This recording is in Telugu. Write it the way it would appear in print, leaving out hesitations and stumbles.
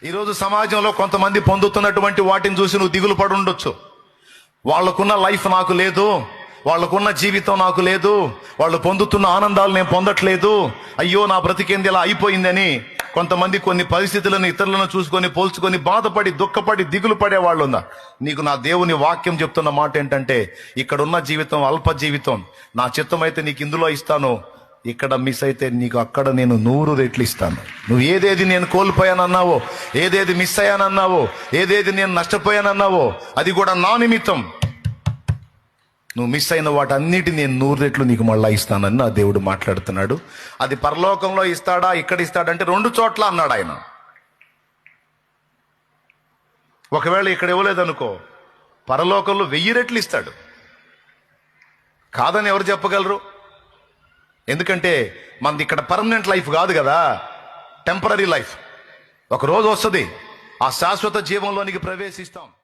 ఈరోజు సమాజంలో కొంతమంది పొందుతున్నటువంటి వాటిని చూసి నువ్వు దిగులు పడి ఉండొచ్చు. వాళ్ళకున్న లైఫ్ నాకు లేదు, వాళ్ళకున్న జీవితం నాకు లేదు, వాళ్ళు పొందుతున్న ఆనందాలు నేను పొందట్లేదు, అయ్యో నా బ్రతికేంది ఇలా అయిపోయిందని కొంతమంది కొన్ని పరిస్థితులను ఇతరులను చూసుకొని పోల్చుకొని బాధపడి దుఃఖపడి దిగులు పడే వాళ్ళు ఉన్నా. నీకు నా దేవుని వాక్యం చెప్తున్న మాట ఏంటంటే, ఇక్కడున్న జీవితం అల్ప జీవితం, నా చిత్తం అయితే నీకు ఇందులో ఇస్తాను, ఇక్కడ మిస్ అయితే నీకు అక్కడ నేను 100 రెట్లు ఇస్తాను. నువ్వు ఏదేది నేను కోల్పోయానన్నావో, ఏదేది మిస్ అయ్యానన్నావో, ఏదేది నేను నష్టపోయానన్నావో అది కూడా నా నిమిత్తం. నువ్వు మిస్ అయిన వాటన్నిటిని నేను 100 రెట్లు నీకు మళ్ళా ఇస్తానని నా దేవుడు మాట్లాడుతున్నాడు. అది పరలోకంలో ఇస్తాడా ఇక్కడ ఇస్తాడంటే 2 చోట్ల అన్నాడు ఆయన. ఒకవేళ ఇక్కడ ఇవ్వలేదనుకో, పరలోకంలో 1000 రెట్లు ఇస్తాడు. కాదని ఎవరు చెప్పగలరు? ఎందుకంటే మనది ఇక్కడ పర్మనెంట్ లైఫ్ కాదు కదా, టెంపరరీ లైఫ్. ఒక రోజు వస్తుంది, ఆ శాశ్వత జీవంలోనికి ప్రవేశిస్తాం.